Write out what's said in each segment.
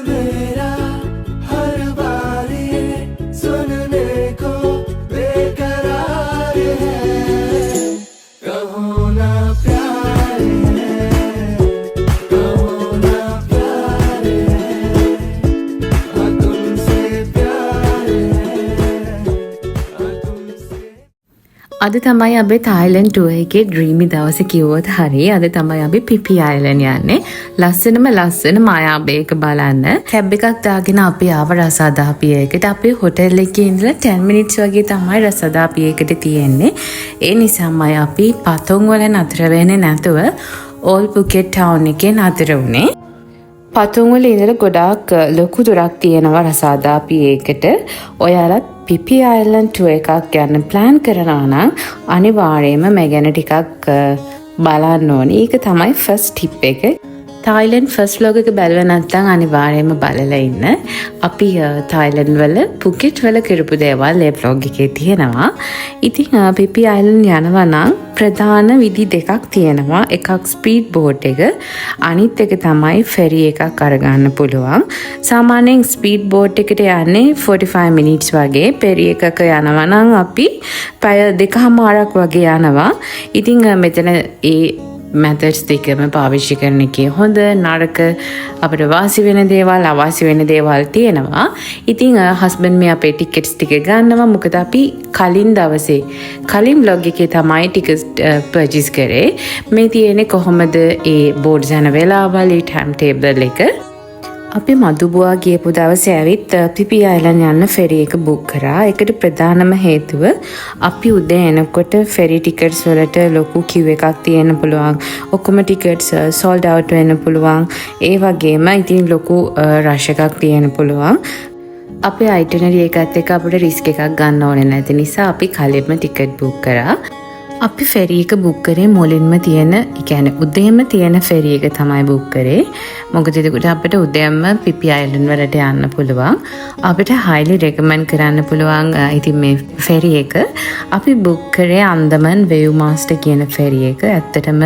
मेरा हर बार ये सुनने को बेकरार है कहो ना प्यार है कहो ना प्यार है हाँ तुमसे प्यार है हाँ तुमसे අද තමයි අපි තායිලන්ඩ් ටුවර් එකේ ඩ්‍රීමි දවසේ කිව්වොත් හරි. අද තමයි අපි පිපි අයිලන්ඩ් යන්නේ. ලස්සන මායාබේක බලන්න. කැබ් එකක් දාගෙන අපි ආව රසාදාපියයකට. අපි හොටෙල් එකේ ඉඳලා 10 minutes වගේ තමයි රසාදාපියයකට තියෙන්නේ. ඒ නිසාමයි අපි පතොන් වල නතර වෙන්නේ නැතුව ඕල් පුකෙට් ටවුන් එකේ නතර වුණේ. පතොන් වල ඉඳලා ගොඩාක් ලොකු දුරක් තියෙනවා රසාදාපියයකට. ඔයාලත් පිපි අයිලන්ඩ් ටුවර් එකක් යන්න ප්ලෑන් කරනවා නම් අනිවාර්යයෙන්ම මේ ගැන ටිකක් බලන්න ඕනේ. ඒක තමයි ෆස්ට් ටිප් එක. තායිලන්ඩ් ෆස්ට් ව්ලොග් එක බැලුවා නැත්නම් අනිවාර්යයෙන්ම බලලා ඉන්න. අපි තායිලන්ඩ් වල පුකෙට් වල කරපු දේවල් ඒ ව්ලොග් එකේ තියෙනවා. ඉතින් පිපි අයිලන්ඩ් යනවා නම් ප්‍රධාන විදි දෙකක් තියෙනවා. එකක් ස්පීඩ් බෝට් එක, අනිත් එක තමයි ෆෙරි එකක් අරගන්න පුළුවන්. සාමාන්‍යයෙන් ස්පීඩ් බෝට් එකට යන්නේ 45 minutes වගේ. ෆෙරි එකක යනවා නම් අපි පැය 2කමාරක් වගේ යනවා. ඉතින් මෙතන ඒ මැතඩ්ස් දෙකම පාවිච්චි කරන එකේ හොඳ නරක අපිට වාසි වෙන දේවල් අවාසි වෙන දේවල් තියෙනවා. ඉතින් හස්බන්ඩ් මේ අපේ ටිකට්ස් ටික ගන්නවා. මොකද අපි කලින් දවසේ කලින් vlog එකේ තමයි ටිකට්ස් පර්චේස් කරේ. මේ තියෙන්නේ කොහොමද ඒ බෝඩ්ස් යන වෙලාවල් ඒ ටයිම් ටේබල් එක. අපි මදුබුවා ගියපු දවසේ ඇවිත් පිපි අයිලන්ඩ් යන්න ෆෙරි එක බුක් කරා. ඒකට ප්‍රධානම හේතුව අපි උදේ එනකොට ෆෙරි ටිකට්ස් වලට ලොකු කිව් එකක් තියෙන්න පුළුවන්. ඔක්කොම ටිකට්ස් සෝල්ඩ් අවුට් වෙන්න පුළුවන්. ඒ වගේම ඉතින් ලොකු රෂ් එකක් තියෙන්න පුළුවන්. අපේ අයිටිනරි එකත් එක්ක අපිට රිස්ක් එකක් ගන්න ඕනේ නැති නිසා අපි කලින්ම ටිකට් බුක් කරා. අපි ෆෙරි එක බුක් කරේ මුලින්ම තියෙන, ඒ කියන්නේ උදේම තියෙන ෆෙරි එක තමයි බුක් කරේ. මොකද එතකොට අපිට උදේම පිපි අයිලන්ඩ් වලට යන්න පුළුවන්. අපිට highly recommend කරන්න පුළුවන් ඉතින් මේ ෆෙරි එක. අපි බුක් කරේ අන්දමන් වේව් මාස්ටර් කියන ෆෙරි එක. ඇත්තටම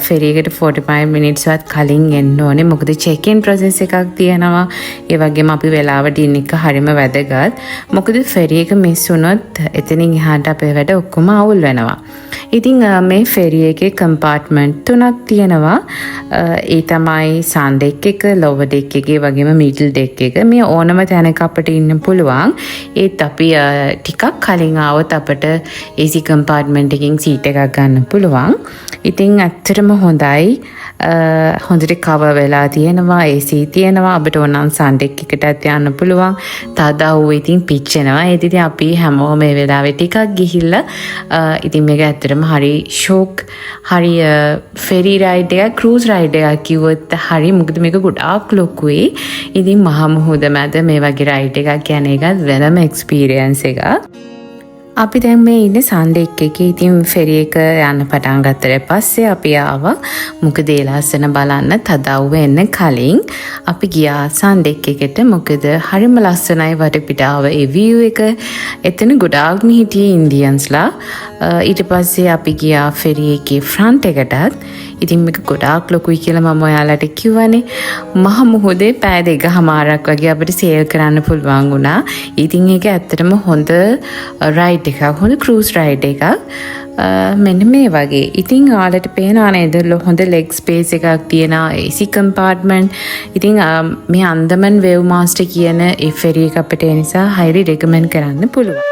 ෆෙරි එකට 45 minutes වත් කලින් එන්න ඕනේ. මොකද check in process එකක් තියෙනවා. ඒ වගේම අපි වෙලාවට ඉන්න එක හරිම වැදගත්. මොකද ෆෙරි එක මිස් වුණොත් එතනින් එහාට අපේ වැඩ ඔක්කොම අවුල් වෙනවා. ඉතින් මේ ෆෙරි එකේ කම්පාර්ට්මන්ට් 3ක් තියෙනවා. ඒ තමයි සන් ඩෙක් එක, ලෝවර් ඩෙක් එක, වගේම මිඩල් ඩෙක් එක. මේ ඕනම තැනක අපිට ඉන්න පුළුවන්. ඒත් අපි ටිකක් කලින් ආවොත් අපිට AC කම්පාර්ට්මන්ට් එකකින් සීට් එකක් ගන්න පුළුවන්. ඉතින් ඇත්තටම හොඳයි. හොඳට කවර් වෙලා තියෙනවා, AC තියෙනවා. අපිට ඕනනම් සන් ඩෙක් එකටත් යන්න පුළුවන්. තදව් ඉතින් පිච්චෙනවා. ඒත් ඉතින් අපි හැමෝම මේ වෙලාවේ ටිකක් ගිහිල්ලා ඉතින් මේක ඇත්තටම හරි ෂොක්, හරි ෆෙරි රයිඩ් එකක්, ක්‍රූස් රයිඩ් එකක් කිව්වොත් හරි. මොකද මේක ගොඩාක් ලොකුයි. ඉතින් මහා මුහුද මැද මේ වගේ රයිඩ් එකක් යන එකත් වෙනම එක්ස්පීරියන්ස් එකක්. අපි දැන් මේ ඉන්නේ සන් ඩෙක් එකේ. ඉතින් ෆෙරි එක යන්න පටන් ගත්තට පස්සේ අපි ආවා මොකද ඒ ලස්සන බලන්න තදව්ව එන්න කලින් අපි ගියා සන් ඩෙක් එකට. මොකද හරිම ලස්සනයි වටපිටාව, ඒ view එක. එතන ගොඩාක්ම හිටියේ ඉන්දියන්ස්ලා. ඊට පස්සේ අපි ගියා ෆෙරි එකේ ෆ්‍රන්ට් එකටත්. ඉතින් මේක ගොඩාක් ලොකුයි කියලා මම ඔයාලට කිව්වනේ. මහ මුහුදේ පැය 2කමාරක් වගේ අපිට සේල් කරන්න පුළුවන් වුණා. ඉතින් ඒක ඇත්තටම හොඳ රයිඩ් එකක්, හොඳ ක්‍රූස් රයිඩ් එකක්. මෙන්න මේ වගේ. ඉතින් ඔයාලට පේනවා නේද හොඳ ලෙග් ස්පේස් එකක් තියෙන AC කම්පාර්ට්මන්ට්. ඉතින් මේ අන්දමන් වේව් මාස්ටර් කියන ඒ ෆෙරි එක අපිට ඒ නිසා highly recommend කරන්න පුළුවන්.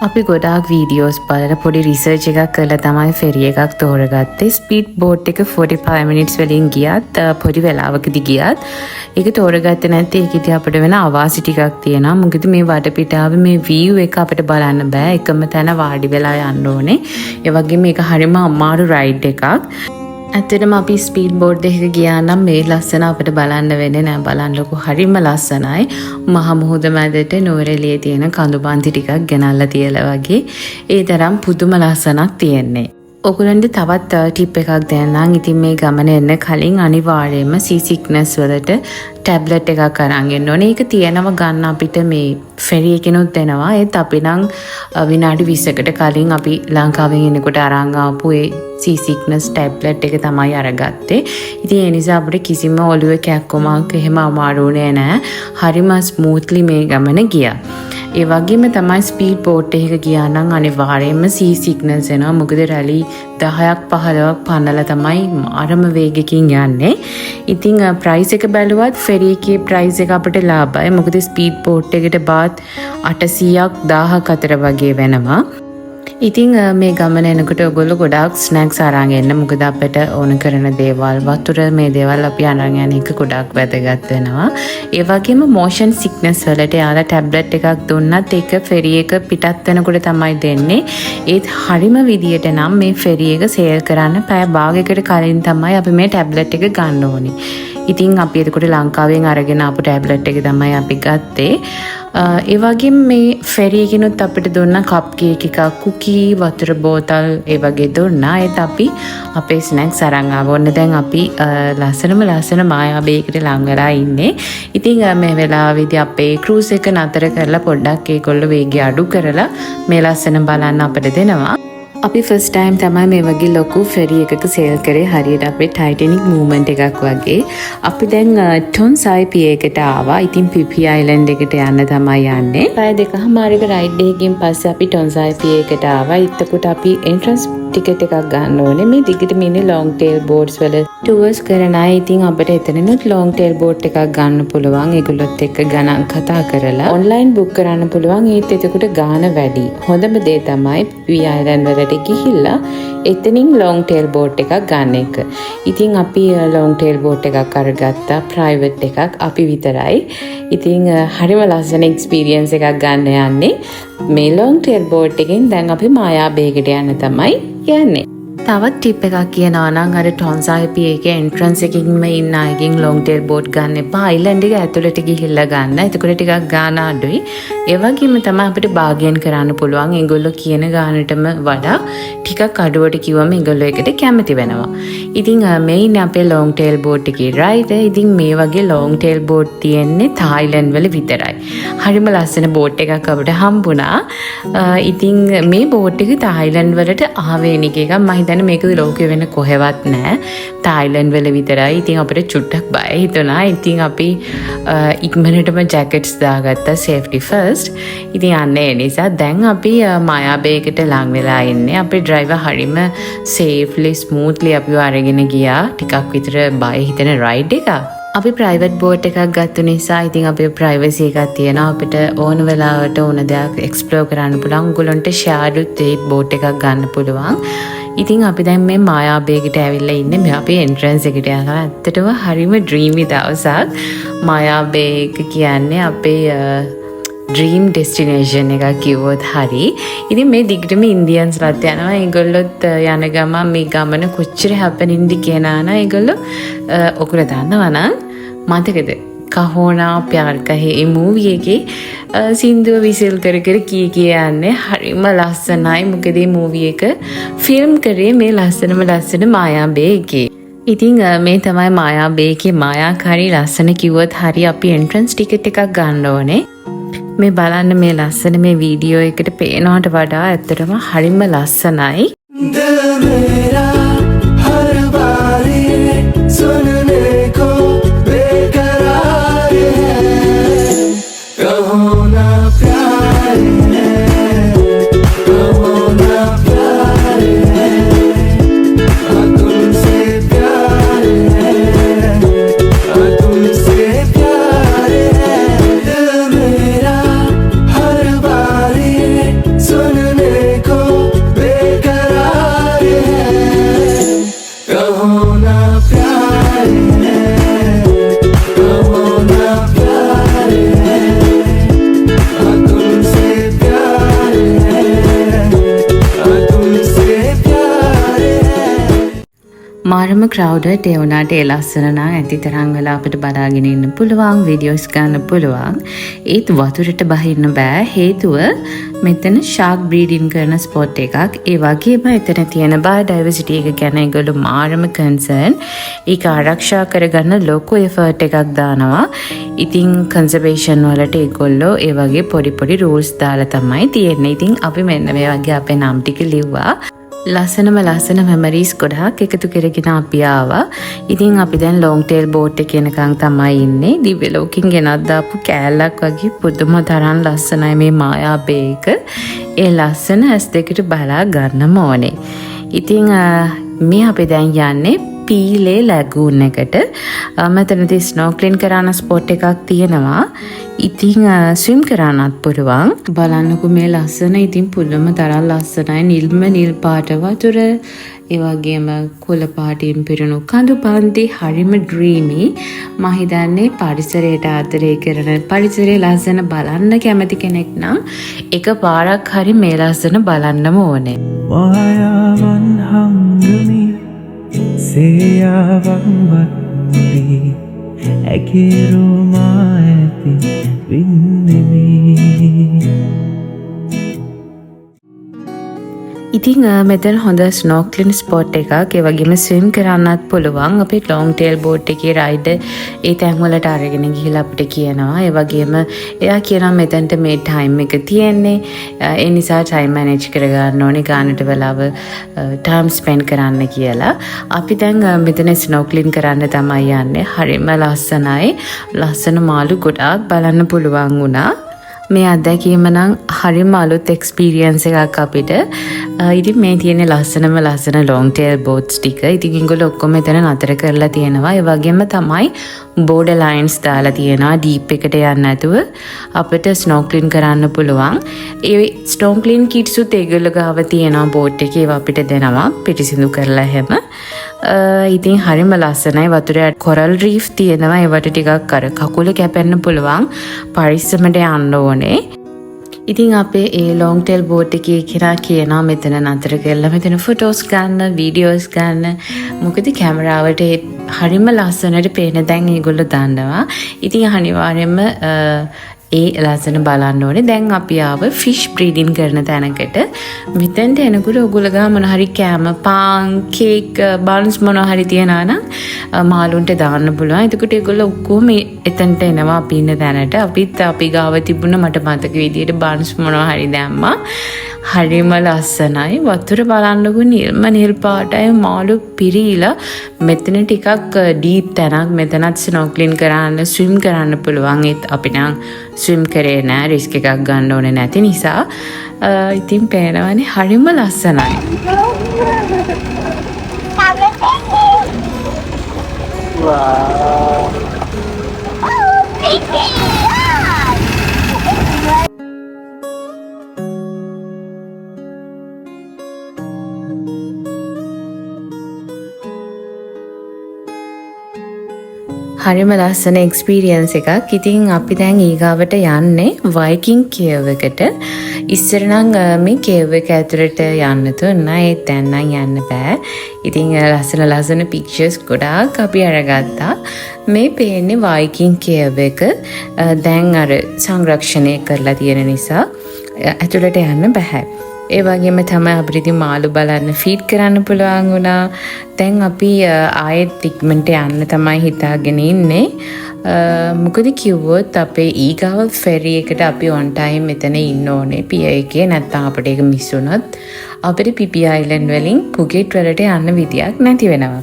අපි ගොඩාක් වීඩියෝස් බලලා පොඩි රිසර්ච් එකක් කරලා තමයි ෆෙරි එකක් තෝරගත්තේ. ස්පීඩ් බෝට් එක 45 minutes වලින් ගියත් පොඩි වෙලාවකදී ගියත් ඒක තෝරගත්තේ නැත්නම් ඒකදී අපිට වෙන අවාසි ටිකක් තියෙනවා. මොකද මේ වටපිටාවේ මේ view එක අපිට බලන්න බෑ. එකම තැන වාඩි වෙලා යන්න ඕනේ. ඒ වගේම මේක හරිම අමාරු රයිඩ් එකක්. ඇත්තටම අපි ස්පීඩ් බෝඩ් එකක ගියා නම් මේ ලස්සන අපිට බලන්න වෙන්නේ නෑ. බලන්නකො හරිම ලස්සනයි. මහ මුහුද මැදට නුවරඑළියේ තියෙන කඳු බන්ති ටිකක් ගෙනල්ලා තියලා වගේ. ඒ තරම් පුදුම ලස්සනක් තියෙන්නේ. ඔගලන්ට තවත් ටිප් එකක් දෙන්නම්. ඉතින් මේ ගමන එන්න කලින් අනිවාර්යයෙන්ම සී සික්නස් වලට ටැබ්ලට් එකක් අරන් එන්න ඕනේ. ඒක තියෙනවා ගන්න අපිට මේ ෆෙරි එකනොත් දෙනවා. ඒත් අපි නම් විනාඩි 20කට කලින් අපි ලංකාවෙන් එනකොට අරන් ආපු ඒ සී සික්නස් ටැබ්ලට් එක තමයි අරගත්තේ. ඉතින් ඒ නිසා අපිට කිසිම ඔළුවේ කැක්කමක් එහෙම අමාරුුනේ නැහැ. හරිම ස්මූත්ලි මේ ගමන ගියා. ඒ වගේම තමයි ස්පීඩ් බෝට් එකක ගියා නම් අනිවාර්යයෙන්ම සී සිග්නල්ස් එනවා. මොකද රැලි 10ක් 15ක් පනලා තමයි මාරම වේගකින් යන්නේ. ඉතින් ප්‍රයිස් එක බැලුවත් ෆෙරි එකේ ප්‍රයිස් එක අපිට ලාභයි. මොකද ස්පීඩ් බෝට් එකට බාත් 800ක් 1000ක් අතර වගේ වෙනවා. ඉතින් මේ ගමන එනකොට ඔයගොල්ලෝ ගොඩාක් ස්නැක්ස් අරන් එන්න. මොකද අපිට ඕන කරන දේවල් වතුර මේ දේවල් අපි අරන් යන එක ගොඩාක් වැදගත් වෙනවා. ඒ වගේම මොෂන් සික්නස් වලට යාලා ටැබ්ලට් එකක් දුන්නත් ඒක ෆෙරි එක පිටත් වෙනකොට තමයි දෙන්නේ. ඒත් හරිම විදියට නම් මේ ෆෙරි එක සේල් කරන්න පැය භාගයකට කලින් තමයි අපි මේ ටැබ්ලට් එක ගන්න ඕනේ. ඉතින් අපි එතකොට ලංකාවෙන් අරගෙන ආපු ටැබ්ලට් එක තමයි අපි ගත්තේ. ඒ වගේම මේ ෆෙරි එකනොත් අපිට දුන්න කප් කේක් එකක්, කුකී, වතුර බෝතල් ඒ වගේ දුන්නා. ඒත් අපි අපේ ස්නැක්ස් අරන් ආවොත් දැන් අපි ලස්සන මායා බේකරියට ලං වෙලා ඉන්නේ. ඉතින් මේ වෙලාවේදී අපේ ක්‍රූස් එක නතර කරලා පොඩ්ඩක් ඒගොල්ලෝ වේගය අඩු කරලා මේ ලස්සන බලන්න අපිට දෙනවා. අපි ෆස්ට් ටයිම් තමයි මේ වගේ ලොකු ෆෙරි එකක සේල් කරේ. හරියට අපේ ටයිටැනික් මූව්මන්ට් එකක් වගේ. අපි දැන් ටොන්සායි පිය එකට ආවා. ඉතින් පිපි අයිලන්ඩ් එකට යන්න තමයි යන්නේ. පැය දෙකමාරක රයිඩ් එකකින් පස්සේ අපි ටොන්සායි පිය එකට ආවා. එතකොට අපි එන්ට්‍රන්ස් ටිකට් එකක් ගන්න ඕනේ. මේ දිගටම ඉන්නේ ලොන්ග් ටේල් බෝට්ස් වල ටුවර්ස් කරන අය. ඉතින් අපිට එතනනොත් ලොන්ග් ටේල් බෝට් එකක් ගන්න පුළුවන්. ඒගොල්ලොත් එක්ක ගණන් කතා කරලා ඔන්ලයින් බුක් කරන්න පුළුවන්. ඒත් එතකොට ගාණ වැඩි. හොඳම දේ තමයි පිපි අයිලන්ඩ් වලට ගිහිල්ලා එතනින් ලොන්ග් ටේල් බෝට් එකක් ගන්න එක. ඉතින් අපි ලොන්ග් ටේල් බෝට් එකක් අරගත්තා. ප්‍රයිවට් එකක් අපි විතරයි. ඉතින් හරිම ලස්සන එක්ස්පීරියන්ස් එකක් ගන්න යන්නේ. මේ ලොන්ග් ටේල් බෝට් එකෙන් දැන් අපි මායා බේකට යන්න තමයි යන්නේ. තවත් ටිප් එකක් කියනවා නම් අර ටොන්සායි පිය එකේ එන්ට්‍රන්ස් එකකින්ම ඉන්න අයගෙන් ලොන්ග් ටේල් බෝට් ගන්න එපා. අයිලන්ඩ් එක ඇතුළට ගිහිල්ලා ගන්න. එතකොට ටිකක් ගාණ අඩුයි. ඒ වගේම තමයි අපිට බාගියන් කරන්න පුළුවන්. ඒගොල්ලෝ කියන ගාණටම වඩා ටිකක් අඩුවට කිව්වම ඒගොල්ලෝ ඒකට කැමති වෙනවා. ඉතින් මේ ඉන්නේ අපේ ලොන්ග් ටේල් බෝට් එකේ රයිඩ්. ඉතින් මේ වගේ ලොන්ග් ටේල් බෝට් තියෙන්නේ තායිලන්ඩ් වල විතරයි. හරිම ලස්සන බෝට් එකක් අපිට හම්බුණා. ඉතින් මේ බෝට් එක තායිලන්ඩ් වලට ආවේනික එකක්. මම හිතන්නේ මේක ලෝකෙ වෙන කොහෙවත් නැහැ. තායිලන්ඩ් වල විතරයි. ඉතින් අපිට චුට්ටක් බය හිතුණා. ඉතින් අපි ඉක්මනටම ජැකට්ස් දාගත්තා සේෆ්ටි ෆස්ට්. ඉතින් යන්නේ නිසා දැන් අපි මායා බේකට ලං වෙලා ඉන්නේ. අපේ ඩ්‍රයිවර් හරිම සේෆ්ලි ස්මූත්ලි අපිව අරගෙන ගියා. ටිකක් විතර බය හිතෙන රයිඩ් එකක්. අපි ප්‍රයිවට් බෝට් එකක් ගත්ත නිසා ඉතින් අපේ ප්‍රයිවසි එකක් තියෙනවා. අපිට ඕන වෙලාවට ඕන දෙයක් එක්ස්ප්ලෝර් කරන්න පුළුවන්. උගලන්ට ෂෙයාර්ඩ් බෝට් එකක් ගන්න පුළුවන්. ඉතින් අපි දැන් මේ මායා බේකට ඇවිල්ලා ඉන්නේ. මේ අපේ එන්ට්‍රන්ස් එකට යනවා. ඇත්තටම හරිම ඩ්‍රීමි දවසක්. මායා බේක කියන්නේ අපේ ඩ්‍රීම් ඩෙස්ටිනේෂන් එකක් කිව්වොත් හරි. ඉතින් මේ දිගටම ඉන්දියන්ස්ලත් යනවා. ඒගොල්ලොත් යන ගමන් මේ ගමන කොච්චර හැපෙනින්ද කියනවා නම් ඒගොල්ලෝ ඔකුල දන්නවා නම් මතකද? කහෝනා ප්යාර් කහේ මේ මූවි එකේ සින්දුව විසිල් කර කර යන්නේ හරිම ලස්සනයි. මොකද මේ මූවි එක ෆිල්ම් කරේ මේ ලස්සන මායා බේ එකේ. ඉතින් මේ තමයි මායා බේ එකේ මායාකාරී ලස්සන කිව්වොත් හරි අපි එන්ට්‍රන්ස් ටිකට් එකක් ගන්න ඕනේ. මේ බලන්න මේ ලස්සන මේ වීඩියෝ එකට පේනවට වඩා ඇත්තටම හරිම ලස්සනයි. दिल मेरा हर बारी सुनने को बेकरार है. कहो ना प्यार है, कहो ना प्यार है, हाँ तुमसे प्यार है, हाँ तुमसे प्यार है. दिल मेरा हर बारी सुनने को बेकरार है. මාරම ක්‍රවුඩඩ් ඒ වුණාට ඒ ලස්සන නම් ඇති තරම් වෙලා අපිට බලාගෙන ඉන්න පුළුවන් වීඩියෝස් ගන්න පුළුවන්. ඒත් වතුරට බහින්න බෑ හේතුව මෙතන ෂාක් බ්‍රීඩින් කරන ස්පොට් එකක්. ඒ වගේම එතන තියෙන බයෝඩයිවර්සිටි එක ගැන ඒගොල්ලෝ මාරම කන්සර්න්. ඒක ආරක්ෂා කරගන්න ලොකු එෆර්ට් එකක් දානවා. ඉතින් කන්සර්වේෂන් වලට ඒගොල්ලෝ ඒ වගේ පොඩි රූල්ස් දාලා තමයි තියෙන්නේ. ඉතින් අපි මෙන්න මේ වගේ අපේ නම් ටික ලිව්වා. ලස්සන මෙමරීස් ගොඩක් එකතු කරගෙන අපි ආවා. ඉතින් අපි දැන් ලොන්గ్ ටේල් බෝට් එකේ යනකම් තමයි ඉන්නේ. දිව්‍ය ලෝකෙන් ගෙනත් දාපු කෑල්ලක් වගේ පුදුම තරම් ලස්සනයි මේ මායා බේක. ඒ ලස්සන ඇස් දෙකට බලා ගන්නම ඕනේ. ඉතින් මේ අපි දැන් යන්නේ පීලේ ලැගූන් එකට. මෙතනදී ස්නෝක්ලින් කරන ස්පොට් එකක් තියෙනවා. ඉතින් ස්විම් කරන්නත් පුළුවන්. බලන්නකෝ මේ ලස්සන. ඉතින් පුදුම තරම් ලස්සනයි. නිල් පාට වතුර, ඒ වගේම කොළ පාටින් පිරුණු කඳු පන්ති හරිම ඩ්‍රීමි. මම හිතන්නේ පරිසරයට ආදරය කරන පරිසරයේ ලස්සන බලන්න කැමති කෙනෙක් නම් එක පාරක් හරි මේ ලස්සන බලන්නම ඕනේ. මායාවන් හංගමි සේයාවන් වත්ති ඇකිරුමා ඇති වින්නෙමි. ඉතින් මෙතන හොඳ ස්නෝක්ලින් ස්පොට් එකක්. ඒ වගේම ස්විම් කරන්නත් පුළුවන්. අපි ලොන්గ్ ටේල් බෝට් එකේ රයිඩ් ඒ තැන් වලට අරගෙන ගිහලා අපිට කියනවා. ඒ වගේම එයා කියනවා මෙතනට මේ ටයිම් එක තියෙන්නේ. ඒ නිසා ටයිම් මැනේජ් කරගන්න ඕනේ. ගානට වෙලාව ටයිම් ස්පෙන්ඩ් කරන්න කියලා. අපි දැන් මෙතන ස්නෝක්ලින් කරන්න තමයි යන්නේ. හරිම ලස්සනයි. ලස්සන මාළු ගොඩාක් බලන්න පුළුවන් වුණා. මේ අත්දැකීම නම් හරිම අලුත් එක්ස්පීරියන්ස් එකක් අපිට. ඉතින් මේ තියෙන ලස්සනම ලොන්గ్ ටේල් බෝට්ස් ටික. ඉතින් ඒගොල්ලෝ ඔක්කොම එතන නතර කරලා තියෙනවා. ඒ වගේම තමයි බෝඩර් ලයින්ස් දාලා තියෙනවා. ඩීප් එකට යන්න නැතුව අපිට ස්නෝක්ලින් කරන්න පුළුවන්. ඒ ස්නෝක්ලින් කිට්සුත් ඒගොල්ලෝ ගාව තියෙනවා බෝට් එකේ. ඒවා අපිට දෙනවා පිටිසිදු කරලා හැම. ඉතින් හරිම ලස්සනයි. වතුරේ කොරල් රීෆ් තියෙනවා. ඒවට ටිකක් අර කකුල කැපෙන්න පුළුවන්. පරිස්සමට යන්න ඕනේ. ඉතින් අපේ ඒ ලොන්గ్ ටේල් බෝට් එකේ කෙනා කියනවා මෙතන නතර කරලා මෙතන ෆොටෝස් ගන්න, වීඩියෝස් ගන්න. මොකද කැමරාවට හරිම ලස්සනට පේන දැන් ඒගොල්ලෝ දන්නවා. ඉතින් අනිවාර්යයෙන්ම ඒ ලස්සන බලන්න ඕනේ. දැන් අපි ආව ෆිෂ් බ්‍රීඩින් කරන තැනකට. මෙතෙන්ට එනකොට ඔයගොල්ලෝ ගා මොන හරි කෑම, පාන්, කේක්, බන්ස් මොන හරි තියනවා නම් මාළුන්ට දාන්න පුළුවන්. එතකොට ඒගොල්ලෝ ඔක්කොම එතනට එනවා අපි ඉන්න තැනට. අපි ගාව තිබුණ මට මතක විදියට බන්ස් මොන හරි දැම්මා. හරිම ලස්සනයි. වතුර බලන්නකො නිල් පාටයි. මාළු පිරීලා මෙතන ටිකක් ඩීප් තැනක්. මෙතනත් ස්නෝක්ලින් කරන්න, ස්විම් කරන්න පුළුවන්. ඒත් අපි නම් ස්විම් කරේ නෑ. රිස්ක් එකක් ගන්න ඕනේ නැති නිසා. ඉතින් පේනවනේ හරිම ලස්සනයි. හරිම ලස්සන එක්ස්පීරියන්ස් එකක්. ඉතින් අපි දැන් ඊගාවට යන්නේ වයිකින් කේව් එකට. ඉස්සර නම් මේ කේව් එක ඇතුළට යන්න තුනයි. ඒත් දැන් නම් යන්න බෑ. ඉතින් ලස්සන පික්චර්ස් ගොඩාක් අපි අරගත්තා. මේ පේන්නේ වයිකින් කේව් එක. දැන් අර සංරක්ෂණය කරලා තියෙන නිසා ඇතුළට යන්න බෑ. ඒ වගේම තමයි අපිට මාළු බලන්න ෆීඩ් කරන්න පුළුවන් වුණා. දැන් අපි ආයෙත් ඉක්මනට යන්න තමයි හිතාගෙන ඉන්නේ. මොකද කිව්වොත් අපේ ඊගාව ෆෙරි එකට අපි on time මෙතන ඉන්න ඕනේ පිය එකේ. නැත්නම් අපිට ඒක මිස් වුණොත් අපිට පිපි අයිලන්ඩ් වලින් පුකෙට් වලට යන්න විදියක් නැති වෙනවා.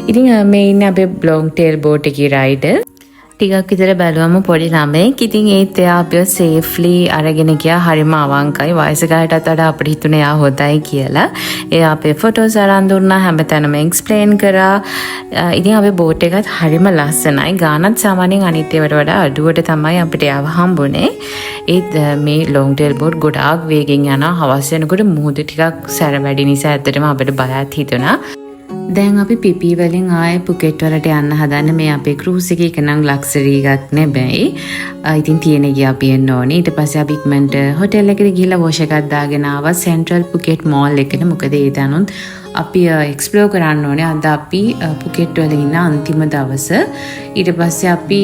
ඉතින් මේ ඉන්නේ අපේ ලොන්గ్ ටේල් බෝට් එකේ රයිඩර්. ටිකක් විතර බැලුවම පොඩි ළමෙක්. ඉතින් ඒත් එයා අපිව සේෆ්ලි අරගෙන ගියා. හරිම අවංකයි. වයසකටත් වඩා අපිට හිතුනේ එයා හොඳයි කියලා. එයා අපේ ෆොටෝස් අරන් දුන්නා. හැමතැනම එක්ස්ප්ලেইন කරා. ඉතින් අපේ බෝට් එකත් හරිම ලස්සනයි. ගානත් සාමාන්‍යයෙන් අනිත් ඒවාට වඩා අඩුවට තමයි අපිට යව හම්බුනේ. ඒත් මේ ලොන්గ్ ටේල් බෝට් ගොඩාක් වේගෙන් යනවා. හවස් වෙනකොට මුහුද ටිකක් සැර වැඩි නිසා ඇත්තටම අපිට බයත් හිතුණා. දැන් අපි පිපි වලින් ආයේ පුකෙට් වලට යන්න හදන්නේ මේ අපේ ක්‍රූස් එකේ එක නම් ලක්සරි එකක් නෙබැයි. ඉතින් තියෙන ගිය අපි එන්න ඕනේ. ඊට පස්සේ අපි ඉක්මනට හොටෙල් එකට ගිහිල්ලා වොෂ් එකක් දාගෙන ආවා සෙන්ට්‍රල් පුකෙට් මෝල් එකට. මොකද ඒ දනුත් අපි එක්ස්ප්ලෝර් කරන්න ඕනේ. අද අපි පුකෙට් වල ඉන්න අන්තිම දවස. ඊට පස්සේ අපි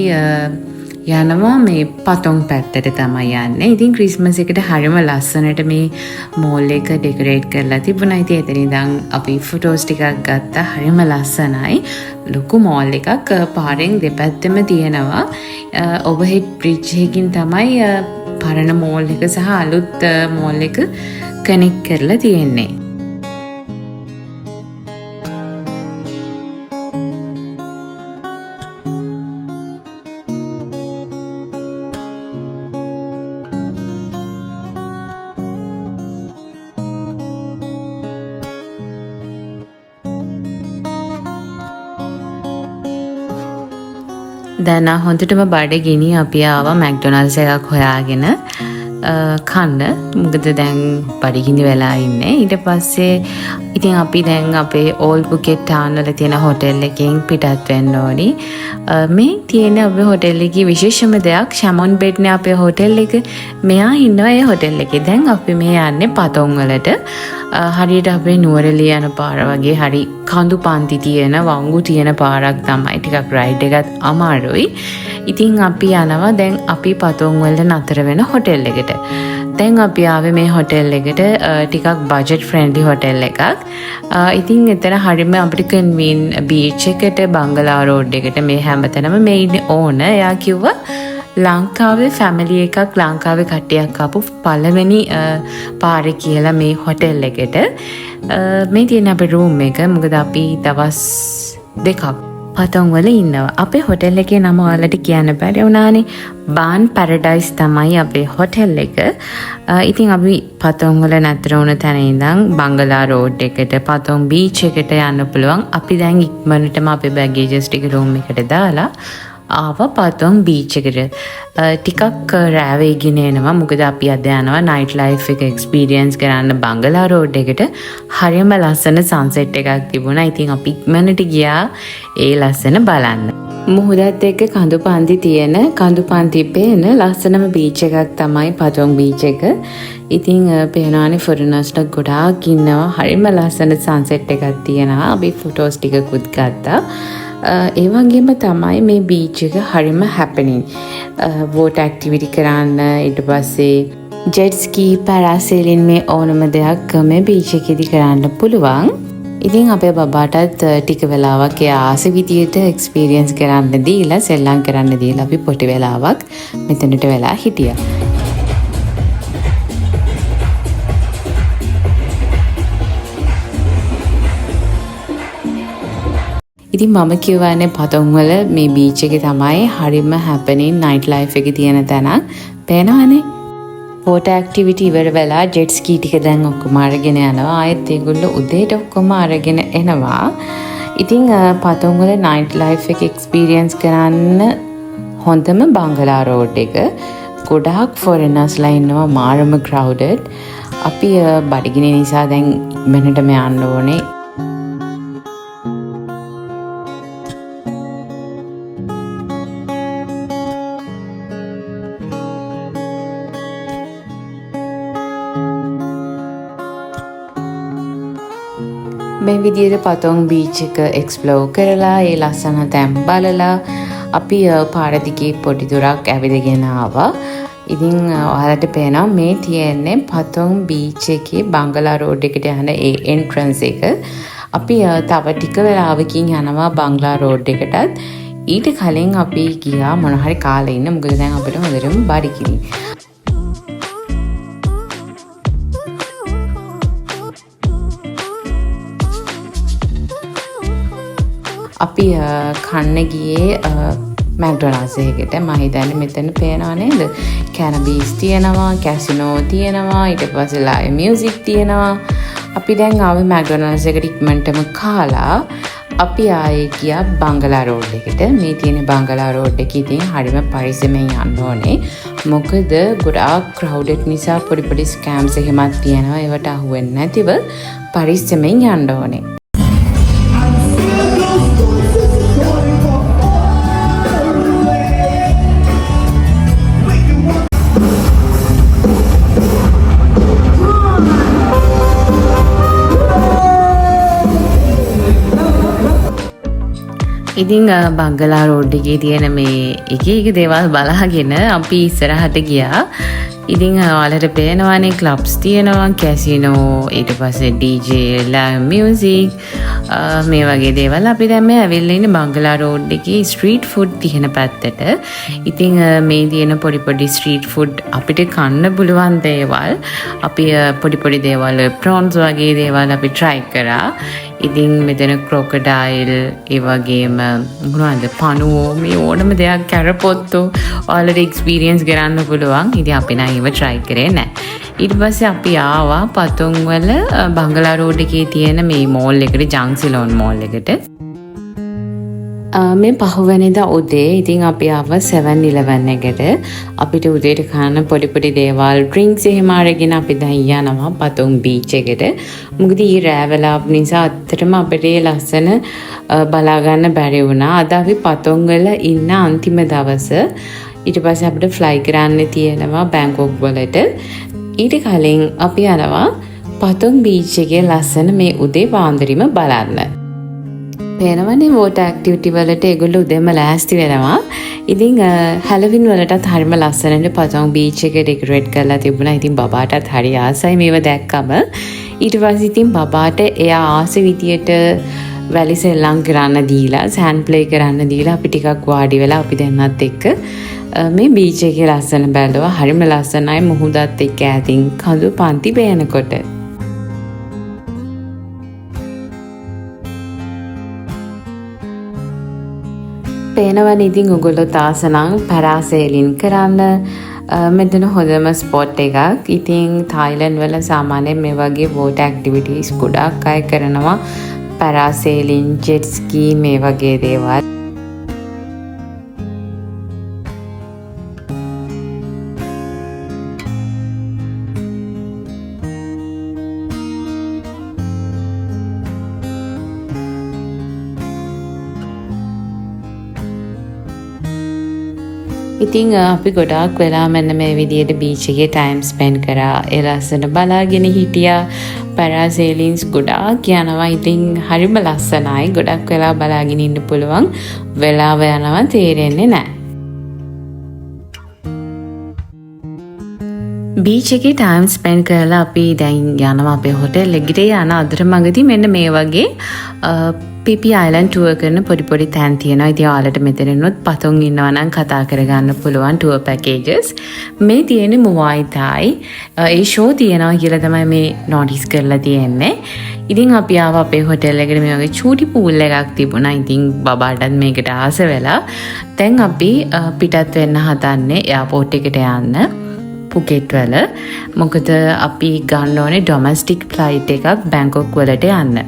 යනවා මේ පතොන් පැත්තට තමයි යන්නේ. ඉතින් ක්‍රිස්මස් එකට හරිම ලස්සනට මේ මෝල් එක ඩෙකොරේට් කරලා තිබුණා. ඉතින් එතන ඉඳන් අපි ෆොටෝස් ටිකක් ගත්තා. හරිම ලස්සනයි. ලොකු මෝල් එකක් පාරෙන් දෙපැත්තෙම තියෙනවා. ඕවර්හෙඩ් බ්‍රිජ් එකකින් තමයි පරණ මෝල් එක සහ අලුත් මෝල් එක කනෙක්ට් කරලා තියෙන්නේ. දැන් හොඳටම බඩගිනි අපි ආවා මැක්ඩොනල්ඩ්ස් එකක් හොයාගෙන කන්න. මොකද දැන් බඩගිනි වෙලා ඉන්නේ. ඊට පස්සේ ඉතින් අපි දැන් අපේ ඕල් පුකෙට් ටවුන් වල තියෙන හොටෙල් එකෙන් පිටත් වෙන්න ඕනි. මේ තියෙන අපේ හොටෙල් එකේ විශේෂම දෙයක් ෂැමොන් බෙඩ් නේ අපේ හොටෙල් එක. මෙයා ඉන්නවා ඒ හොටෙල් එකේ. දැන් අපි මේ යන්නේ පතොන් වලට. හරියට අපේ නුවරඑළිය යන පාර වගේ හරි කඳු පන්ති තියෙන වංගු තියෙන පාරක් තමයි. ටිකක් රයිඩ් එකත් අමාරුයි. ඉතින් අපි යනවා දැන් අපි පතොන් වල නතර වෙන හොටෙල් එකට. දැන් අපි ආවේ මේ හොටෙල් එකට ටිකක් බජට් ෆ්‍රෙන්ඩ්ලි හොටෙල් එකක්. ඉතින් එතන හරියම අපිට කන්වීන් බීච් එකට බංගලා රෝඩ් එකට මේ හැමතැනම මේ ඉන්නේ ඕන. එයා කිව්වා ලංකාවේ ෆැමිලි එකක් ලංකාවේ කට්ටියක් ආපු පළවෙනි පාරේ කියලා මේ හොටෙල් එකට. මේ තියෙන අපේ රූම් එක. මොකද අපි දවස් දෙකක් පතොන් වල ඉන්නවා. අපේ හොටෙල් එකේ නම ඔයාලට කියන්න බැරි වුණානේ. බාන් පැරඩයිස් තමයි අපේ හොටෙල් එක. ඉතින් අපි පතොන් වල නතර වුණ තැන ඉඳන් බංගලා රෝඩ් එකට පතොන් බීච් එකට යන්න පුළුවන්. අපි දැන් ඉක්මනටම අපේ බැගේජස් ටික රූම් එකට දාලා ආවා පතොන් බීච් එකට. ටිකක් රෑවේ ගෙන එනවා. මොකද අපි අද යනවා නයිට් ලයිෆ් එක එක්ස්පීරියන්ස් කරන්න බංගලා රෝඩ් එකට. හරියම ලස්සන සන්සෙට් එකක් තිබුණා. ඉතින් අපි ඉක්මනට ගියා ඒ ලස්සන බලන්න. මුහුදත් එක්ක කඳු පන්ති තියෙන කඳු පන්ති පේන ලස්සනම බීච් එකක් තමයි පතොන් බීච් එක. ඉතින් පේනවානේ ෆොරිනර්ස්ට ගොඩාක් ඉන්නවා. හරියම ලස්සන සන්සෙට් එකක් තියෙනවා. අපි ෆොටෝස් ටිකකුත් ගත්තා. ඒ වගේම තමයි මේ බීච් එක හරිම හැපනින්. වෝටර් ඇක්ටිවිටි කරන්න ඊට පස්සේ ජෙට් ස්කී පැරාසේලින් මේ ඕනම දෙයක් මේ බීච් එකේදී කරන්න පුළුවන්. ඉතින් අපේ බබාටත් ටික වෙලාවක් ඒ ආස විදියට එක්ස්පීරියන්ස් කරන්න දීලා සෙල්ලම් කරන්න දීලා අපි පොටි වෙලාවක් මෙතනට වෙලා හිටියා. ඉතින් මම කියවන්නේ පතොන් වල මේ බීච් එකේ තමයි හරිම හැපනින් නයිට් ලයිෆ් එකේ තියෙන තැනක්. පේනවනේ. වෝටර් ඇක්ටිවිටි ඉවර වෙලා ජෙට් ස්කී ටික දැන් ඔක්කොම අරගෙන යනවා. ආයෙත් ඒගොල්ලෝ උදේට ඔක්කොම අරගෙන එනවා. ඉතින් පතොන් වල නයිට් ලයිෆ් එක එක්ස්පීරියන්ස් කරන්න හොඳම බංගලා රෝඩ් එක. ගොඩාක් ෆොරිනර්ස්ලා ඉන්නවා. මාරම ක්‍රවුඩඩ්. අපි බඩගිනි නිසා දැන් මෙන්නටම යන්න ඕනේ. මේ විදිහට පතොන් බීච් එක එක්ස්ප්ලෝර් කරලා ඒ ලස්සන තැන් බලලා අපි පාර දිගේ පොඩි දුරක් ඇවිදගෙන ආවා. ඉතින් ඔයාලට පේනවා මේ තියෙන්නේ පතොන් බීච් එකේ බංගලා රෝඩ් එකට යන ඒ එන්ට්‍රන්ස් එක. අපි තව ටික වෙලාවකින් යනවා බංගලා රෝඩ් එකටත්. ඊට කලින් අපි ගියා මොන හරි කාලේ ඉන්න. මොකද දැන් අපිට හොඳටම බඩගිනි. අපි කන්න ගියේ මැක්ඩොනල්ඩ්ස් එකකට. මම හිතන්නේ මෙතන පේනව නේද? කැනබීස් තියෙනවා, කැසිනෝ තියෙනවා, ඊට පස්සේ ලයිව් මියුසික් තියෙනවා. අපි දැන් ආවේ මැක්ඩොනල්ඩ්ස් එකට ඉක්මනටම කාලා අපි ආයේ ගියා බංගලා රෝඩ් එකට. මේ තියෙන බංගලා රෝඩ් එකේ ඉතින් හරිම පරිස්සමෙන් යන්න ඕනේ. මොකද ගොඩාක් ක්‍රවුඩඩ් නිසා පොඩි පොඩි ස්කෑම්ස් එහෙමත් තියෙනවා. ඒවට අහු වෙන්නේ නැතිව පරිස්සමෙන් යන්න ඕනේ. ඉතිං බංගලා රෝඩ් එකේ තියෙන මේ එක දේවල් බලාගෙන අපි ඉස්සරහට ගියා. ඉතිං ඔයාලට පේනවානේ ක්ලබ්ස් තියෙනවා, කැසිනෝ, ඊට පස්සේ DJ, live music, මේ වගේ දේවල්. අපි දැන් මේ ඇවිල්ලා ඉන්නේ බංගලා රෝඩ් එකේ ස්ට්‍රීට් ෆුඩ් තියෙන පැත්තට. ඉතිං මේ තියෙන පොඩි පොඩි ස්ට්‍රීට් ෆුඩ් අපිට කන්න පුළුවන් දේවල්, අපි පොඩි දේවල්, ප්‍රොන්ස් වගේ දේවල් අපි try කරා. ඉතින් මෙතන ක්‍රොකඩයිල්, ඒ වගේම මොනවද පණුවෝ, මේ ඕනම දෙයක් කැරපොත්තෝ ඔයාලට එක්ස්පීරියන්ස් කරන්න පුළුවන්. ඉතින් අපි නම් ඒව try කරේ නැහැ. ඊට පස්සේ අපි ආවා පතොන්වල බංගලා රෝඩ් එකේ තියෙන මේ මෝල් එකට, ජංක්සිලෝන් මෝල් එකට. මේ පහුවෙනිදා උදේ ඉතින් අපි ආව 7-Eleven එකට. අපිට උදේට කන්න පොඩි දේවල්, ඩ්‍රින්ක්ස් එහෙම අරගෙන අපි දැන් යනවා පතොන් බීච් එකට. මොකද ඊ රෑ වෙලාව නිසා අත්තටම අපිට ලස්සන බලා ගන්න බැරි වුණා. අද අපි පතොන් වල ඉන්න අන්තිම දවස. ඊට පස්සේ අපිට ෆ්ලයි කරන්න තියෙනවා බැංකොක් වලට. ඊට කලින් අපි යනවා පතොන් බීච් එකේ ලස්සන මේ උදේ පාන්දරිම බලන්න. පේනවනේ වෝටර් ඇක්ටිවිටි වලට ඒගොල්ලෝ උදේම ලෑස්ති වෙනවා. ඉතින් හැලවින් වලටත් හරිම ලස්සනට පතොන් බීච් එක ඩෙකොරේට් කරලා තිබුණා. ඉතින් බබාටත් හරි ආසයි මේව දැක්කම. ඊට පස්සේ ඉතින් බබාට එයා ආස විදියට වැලි සෙල්ලම් කරන්න දීලා, සෑන්ඩ් ප්ලේ කරන්න දීලා අපි ටිකක් වාඩි වෙලා අපි දෙන්නත් එක්ක මේ බීච් එකේ ලස්සන බැලුවා. හරිම ලස්සනයි මුහුදත් එක්ක ඈතින් කඳු පන්ති පේනකොට. පේනවනේ ඉතින් ඔයගොල්ලෝ තාසනම් පැරාසේලින් කරන්න මෙතන හොඳම ස්පොට් එකක්. ඉතින් තායිලන්ඩ් වල සාමාන්‍යයෙන් මේ වගේ වෝටර් ඇක්ටිවිටීස් ගොඩක් අය කරනවා. පැරාසේලින්, ජෙට් ස්කී, මේ වගේ දේවල්. ඉතින් අපි ගොඩාක් වෙලා මෙන්න මේ විදියට බීච් එකේ ටයිම් ස්පෙන්ඩ් කරා. ඒ ලස්සන බලාගෙන හිටියා. පැරාසේලින්ස් ගොඩාක් යනවා. ඉතින් හරිම ලස්සනයි. ගොඩක් වෙලා බලාගෙන ඉන්න පුළුවන්. වෙලාව යනවා තේරෙන්නේ නැහැ. බීච් එකේ ටයිම් ස්පෙන්ඩ් කරලා අපි දැන් යනවා අපේ හොටෙල් එකට. යන අතරමඟදී මෙන්න මේ වගේ පිපි අයිලන්ඩ් ටුවර් කරන පොඩි තැන් තියෙනවා. ඉතින් ඔයාලට මෙතනිනුත් පතොන් ඉන්නවා නම් කතා කරගන්න පුළුවන් ටුවර් පැකේජස්. මේ තියෙන්නේ මුවායි තායි. ඒ ෂෝ තියෙනවා කියලා තමයි මේ නෝටිස් කරලා තියෙන්නේ. ඉතින් අපි ආව අපේ හොටෙල් එකට. මේ වගේ චූටි පූල් එකක් තිබුණා. ඉතින් බබාටත් මේකට ආස වෙලා දැන් අපි පිටත් වෙන්න හදන්නේ එයාපෝට් එකට යන්න. පුකෙට් වල. මොකද අපි ගන්න ඕනේ ඩොමස්ටික් ෆ්ලයිට් එකක් බැංකොක් වලට යන්න.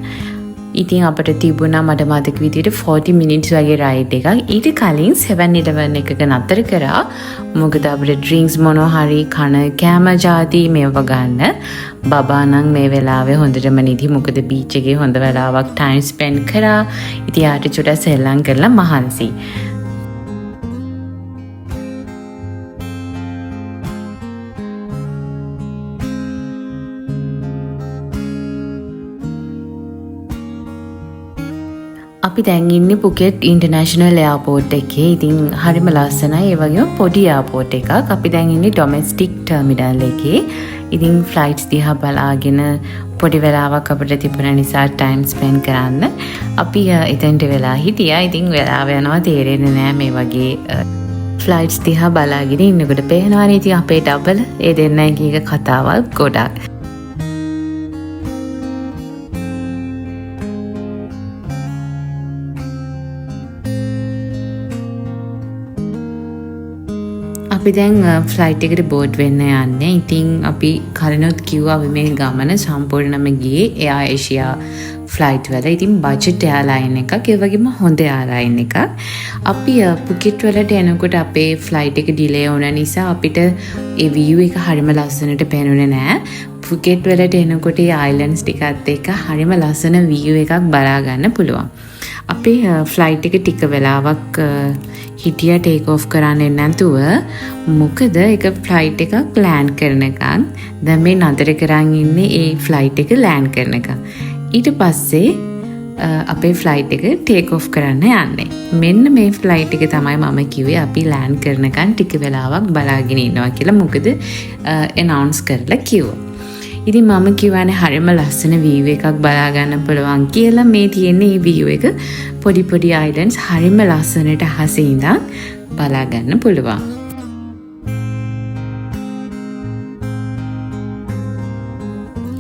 ඉතින් අපිට තිබුණා මට මතක විදිහට 40 minutes වගේ රයිඩ් එකක්. ඊට කලින් 7-Eleven එකක නතර කරා. මොකද අපිට ඩ්‍රින්ක්ස් මොනවා හරි කන කෑම ಜಾති මේව ගන්න. බබා නම් මේ වෙලාවේ හොඳටම නිදි. මොකද බීච් එකේ හොඳ වෙලාවක් ටයිම් ස්පෙන්ඩ් කරා. ඉතින් යාට චුට්ටක් සෙල්ලම් කරලා මහන්සි. අපි දැන් ඉන්නේ පුකෙට් ඉන්ටර්නැෂනල් එයාපෝට් එකේ. ඉතින් හරිම ලස්සනයි. ඒ වගේම පොඩි එයාපෝට් එකක්. අපි දැන් ඉන්නේ ඩොමෙස්ටික් ටර්මිනල් එකේ. ඉතින් ෆ්ලයිට්ස් දිහා බලාගෙන පොඩි වෙලාවක් අපිට තිබුණ නිසා ටයිම් ස්පෙන්ඩ් කරන්න අපි එතෙන්ට වෙලා හිටියා. ඉතින් වෙලාව යනවා තේරෙන්නේ නැහැ මේ වගේ ෆ්ලයිට්ස් දිහා බලාගෙන ඉන්නකොට. පේනවානේ ඉතින් අපේ ඩබල් ඒ දෙන්න එක කතාවල් ගොඩක්. අපි දැන් ෆ්ලයිට් එකට බෝඩ් වෙන්න යන්නේ. ඉතින් අපි කලිනුත් කිව්වා අපි මේ ගමන සම්පූර්ණයෙන්ම ගියේ එයා ඒෂියා ෆ්ලයිට් වල. ඉතින් බජට් එයාලයින් එකක්, ඒ වගේම හොඳ එයාලයින් එකක්. අපි පුකෙට් වලට එනකොට අපේ ෆ්ලයිට් එක ඩිලේ වුණ නිසා අපිට ඒ view එක හරිම ලස්සනට පේනුනේ නැහැ. පුකෙට් වලට එනකොට ඒ අයිලන්ඩ්ස් ටිකත් එක්ක හරිම ලස්සන view එකක් බලා ගන්න පුළුවන්. අපේ ෆ්ලයිට් එක ටික වෙලාවක් හිටියා ටේක් ඔෆ් කරන්න නැතුව. මොකද එක ෆ්ලයිට් එකක් ලෑන්ඩ් කරනකන් දැන් මේ නතර කරන් ඉන්නේ ඒ ෆ්ලයිට් එක ලෑන්ඩ් කරනකන්. ඊට පස්සේ අපේ ෆ්ලයිට් එක ටේක් ඔෆ් කරන්න යන්නේ. මෙන්න මේ ෆ්ලයිට් එක තමයි මම කිව්වේ අපි ලෑන්ඩ් කරනකන් ටික වෙලාවක් බලාගෙන ඉන්නවා කියලා. මොකද ඇනවුන්ස් කරලා කිව්වා. ඉතින් මම කියවනේ හරිම ලස්සන view එකක් බලා ගන්න පුළුවන් කියලා. මේ තියෙන මේ view එක පොඩි පොඩි islands හරිම ලස්සනට අහසේ ඉඳන් බලා ගන්න පුළුවන්.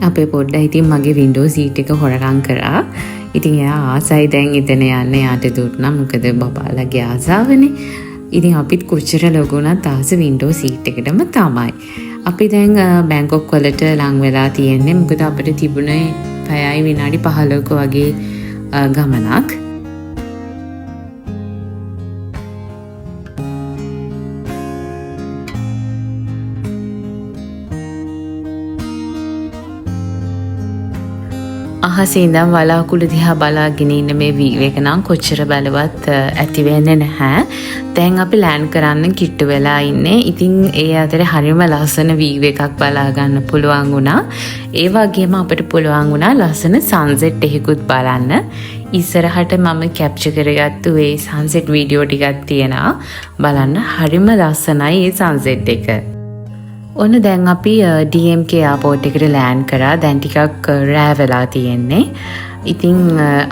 අපේ පොඩ්ඩයි ඉතින් මගේ වින්ඩෝ සීට් එක හොරකම් කරා. ඉතින් එයා ආසයි දැන් ඉතන යන්න යාට දුන්නා. මොකද බබාලගේ ආසාවනේ. ඉතින් අපිත් කොච්චර ලොකුණත් ආස වින්ඩෝ සීට් එකටම තමයි. අපි දැන් බැංකොක් වලට ලං වෙලා තියෙන්නේ. මොකද අපිට තිබුණේ පැයයි විනාඩි 15ක වගේ ගමනක්. අහසේ ඉඳන් වලාකුළු දිහා බලාගෙන ඉන්න මේ වීව් එක නම් කොච්චර බලවත් ඇති වෙන්නේ නැහැ. දැන් අපි ලෑන්ඩ් කරන්න කිට්ටු වෙලා ඉන්නේ. ඉතින් ඒ අතරේ හරිම ලස්සන වීව් එකක් බලා ගන්න පුළුවන් වුණා. ඒ වගේම අපිට පුළුවන් වුණා ලස්සන සන්සෙට් එකකුත් බලන්න. ඉස්සරහට මම කැප්චර් කරගත්තු ඒ සන්සෙට් වීඩියෝ ටිකක් තියෙනවා. බලන්න හරිම ලස්සනයි ඒ සන්සෙට් එක. ඔන්න දැන් අපි DMK එයාපෝට් එකට ලෑන්ඩ් කරා. දැන් ටිකක් රෑ වෙලා තියෙන්නේ. ඉතින්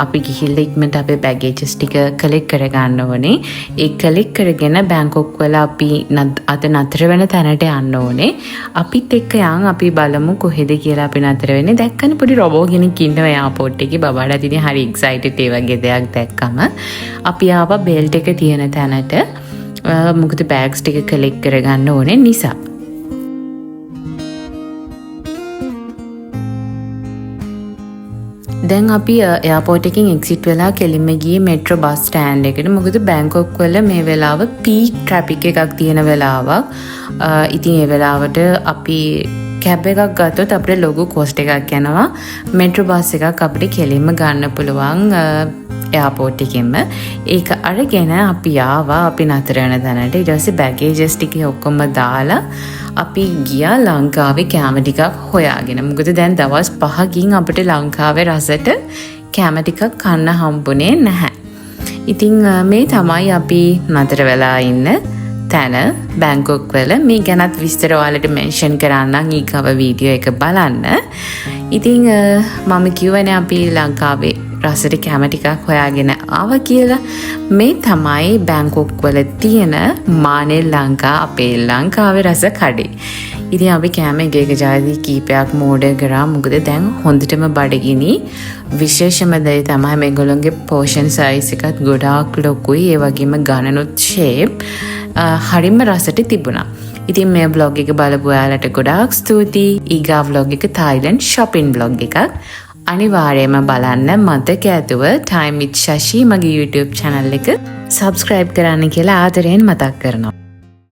අපි ගිහිල්ලා ඉක්මනට අපේ බෑගේජස් ටික කලෙක්ට් කරගන්න ඕනේ. ඒ කලෙක්ට් කරගෙන බැංකොක් වල අපි අද නතර වෙන තැනට යන්න ඕනේ. අපිත් එක්ක යන් අපි බලමු කොහෙද කියලා අපි නතර වෙන්නේ. දැක්කනේ පොඩි රොබෝ කෙනෙක් ඉන්නවා එයාපෝට් එකේ. බබාලා ඉතින් හරි එක්සයිටඩ් ඒ වගේ දෙයක් දැක්කම. අපි ආවා බෙල්ට් එක තියෙන තැනට. මොකද බෑග්ස් ටික කලෙක්ට් කරගන්න ඕනේ නිසා. දැන් අපි එයාපෝට් එකකින් එක්සිට් වෙලා කෙලින්ම ගියේ මෙට්‍රෝ බස් ස්ටෑන්ඩ් එකට. මොකද බැංකොක් වල මේ වෙලාව පීක් ට්‍රැෆික් එකක් තියෙන වෙලාවක්. ඉතින් ඒ වෙලාවට අපි කැබ් එකක් ගත්තොත් අපිට ලොකු කොස්ට් එකක් යනවා. මෙට්‍රෝ බස් එකක් අපිට කෙලින්ම ගන්න පුළුවන් එයාපෝට් එකෙන්ම. ඒක අරගෙන අපි ආවා අපි නතර වෙන තැනට. ඊට පස්සේ බෑගේජස් ටික ඔක්කොම දාලා අපි ගියා ලංකාවේ කෑම ටිකක් හොයාගෙන. මොකද දැන් දවස් 5කින් අපිට ලංකාවේ රසට කෑම ටිකක් කන්න හම්බුනේ නැහැ. ඉතින් මේ තමයි අපි නතර වෙලා ඉන්න තැන බැංකොක් වල. මේ ගැනත් විස්තර ඔයාලට මෙන්ෂන් කරන්නම් ඊගව වීඩියෝ එක බලන්න. ඉතින් මම කියවනේ අපි ලංකාවේ රසට කෑම ටිකක් හොයාගෙන ආවා කියලා. මේ තමයි බැංකොක් වල තියෙන මානෙල් ලංකා අපේ ලංකාවේ රස කඩේ. ඉතින් අපි කෑම එක ජාති කීපයක් මෝඩර් කරා. මොකද දැන් හොඳටම බඩගිනි. විශේෂම දේ තමයි මේගොල්ලන්ගේ පෝෂන් සයිස් එකත් ගොඩාක් ලොකුයි. ඒ වගේම ගණනුත් ෂේප් හරිම රසට තිබුණා. ඉතින් මේ බ්ලොග් එක බලපු ඔයාලට ගොඩාක් ස්තුතියි. ඊගා බ්ලොග් එක Thailand shopping බ්ලොග් එකක්. අනිවාර්යයෙන්ම බලන්න මතක ඇතුව Time with Shashi මගේ YouTube channel එක subscribe කරන්න කියලා ආදරයෙන් මතක් කරනවා.